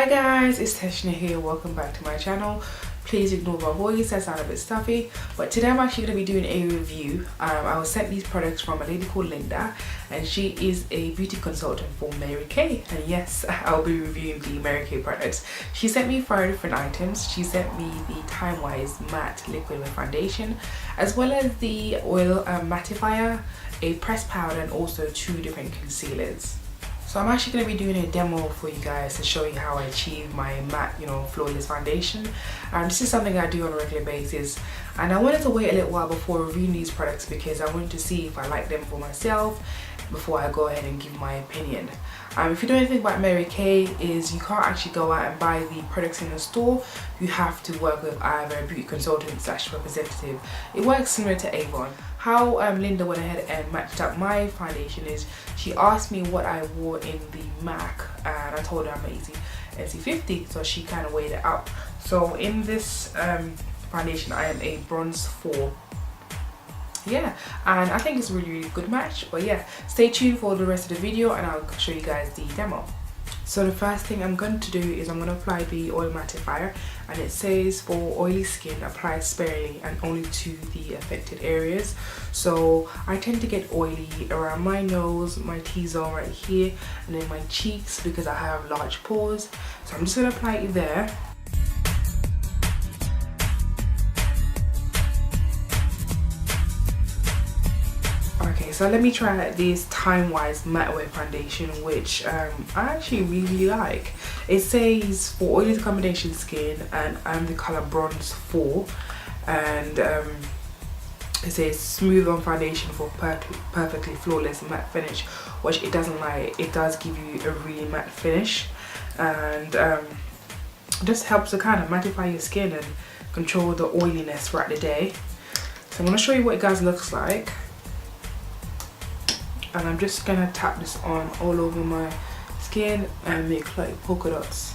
Hi guys, it's Teshna here. Welcome back to my channel. Please ignore my voice, I sound a bit stuffy, but today I'm actually going to be doing a review. I was sent these products from a lady called Linda, and she is a beauty consultant for Mary Kay, and yes, I'll be reviewing the Mary Kay products. She sent me 5 different items. She sent me the Time Wise Matte Liquid with Foundation, as well as the oil mattifier, a pressed powder, and also 2 different concealers. So I'm actually going to be doing a demo for you guys to show you how I achieve my matte, flawless foundation. This is something I do on a regular basis, and I wanted to wait a little while before reviewing these products because I wanted to see if I like them for myself before I go ahead and give my opinion. If you know anything about Mary Kay, is you can't actually go out and buy the products in the store. You have to work with either a beauty consultant / representative. It works similar to Avon. How Linda went ahead and matched up my foundation is she asked me what I wore in the MAC, and I told her I'm an NC50, so she kind of weighed it out. So in this foundation I am a bronze 4. Yeah, and I think it's a really good match. But yeah, stay tuned for the rest of the video and I'll show you guys the demo. So the first thing I'm going to do is I'm going to apply the oil mattifier, and it says for oily skin apply sparingly and only to the affected areas. So I tend to get oily around my nose, my T-zone right here, and then my cheeks because I have large pores. So I'm just going to apply it there. Okay, so let me try this Time Wise Matte Wear Foundation, which I actually really like. It says for oily combination skin, and I'm the color bronze 4, and it says smooth on foundation for perfectly flawless matte finish, which it doesn't like. It does give you a really matte finish, and just helps to kind of mattify your skin and control the oiliness throughout the day. So I'm going to show you what it guys looks like. And I'm just gonna tap this on all over my skin and make like polka dots.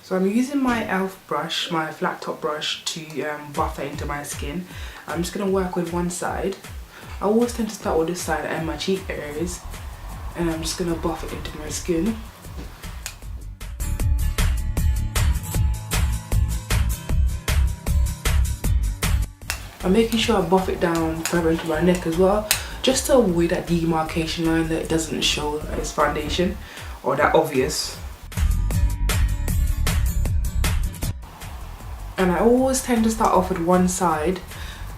So I'm using my e.l.f. brush, my flat top brush, to buff it into my skin. I'm just gonna work with one side. I always tend to start with this side and my cheek areas, and I'm just gonna buff it into my skin. I'm making sure I buff it down further into my neck as well, just to avoid that demarcation line that it doesn't show as foundation or that obvious. And I always tend to start off with one side.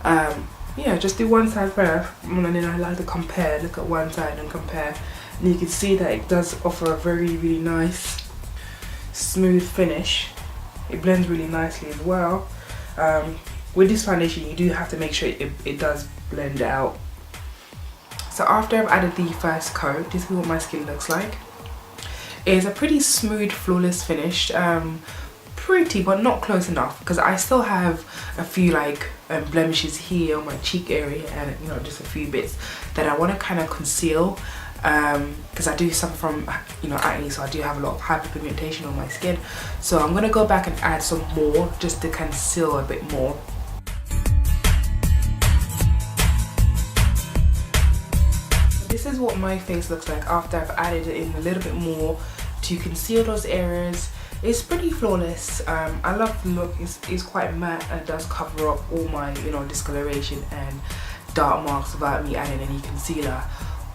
Yeah, just do one side first, and then I like to compare, look at one side and compare. And you can see that it does offer a really nice smooth finish. It blends really nicely as well. With this foundation, you do have to make sure it does blend out. So after I've added the first coat, this is what my skin looks like. It's a pretty smooth, flawless finish. Pretty, but not close enough, because I still have a few like blemishes here on my cheek area, and just a few bits that I want to kind of conceal. Because I do suffer from acne, so I do have a lot of hyperpigmentation on my skin. So I'm gonna go back and add some more just to conceal a bit more. This is what my face looks like after I've added it in a little bit more to conceal those areas. It's pretty flawless. I love the look. It's quite matte and it does cover up all my discoloration and dark marks without me adding any concealer,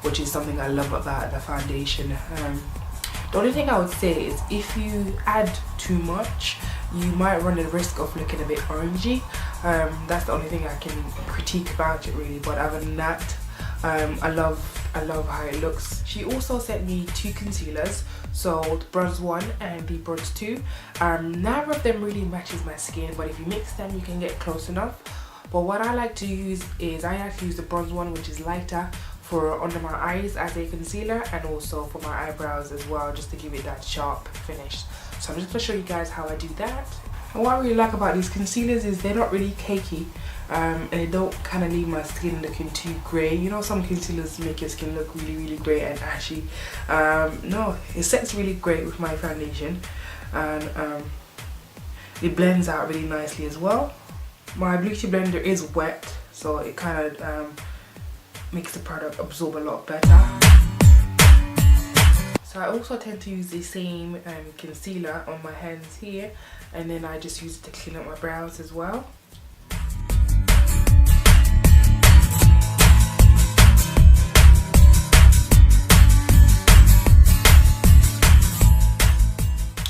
which is something I love about the foundation. The only thing I would say is if you add too much, you might run the risk of looking a bit orangey. That's the only thing I can critique about it really, but other than that, I love how it looks. She also sent me 2 concealers, so the bronze 1 and the bronze 2. Neither of them really matches my skin, but if you mix them you can get close enough. But what I like to use is I actually use the bronze one, which is lighter, for under my eyes as a concealer, and also for my eyebrows as well, just to give it that sharp finish. So I'm just going to show you guys how I do that. And what I really like about these concealers is they're not really cakey, and they don't kind of leave my skin looking too grey. Some concealers make your skin look really grey and ashy. No, it sets really great with my foundation, and it blends out really nicely as well. My beauty blender is wet, so it kind of makes the product absorb a lot better. So I also tend to use the same concealer on my hands here, and then I just use it to clean up my brows as well.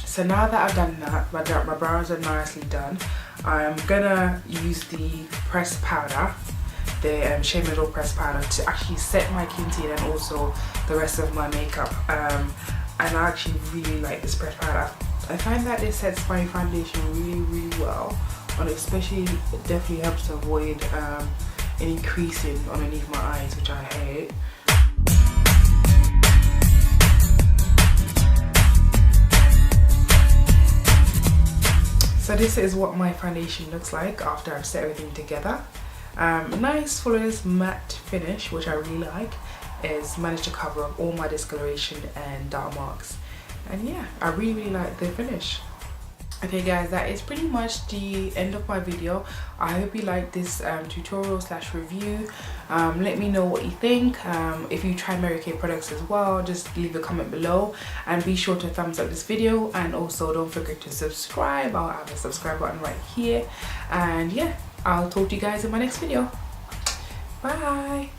So now that I've done that, my brows are nicely done, I'm gonna use the pressed powder, the Shea Middle pressed powder, to actually set my concealer and also the rest of my makeup. And I actually really like this pressed powder. I find that it sets my foundation really well, and especially it definitely helps to avoid any creasing underneath my eyes, which I hate. So this is what my foundation looks like after I've set everything together. Nice flawless matte finish, which I really like. It's managed to cover up all my discoloration and dark marks. And yeah, I really like the finish. Okay guys, that is pretty much the end of my video. I hope you liked this tutorial / review. Let me know what you think. If you try Mary Kay products as well, just leave a comment below, and be sure to thumbs up this video, and also don't forget to subscribe. I'll have a subscribe button right here, and yeah, I'll talk to you guys in my next video. Bye.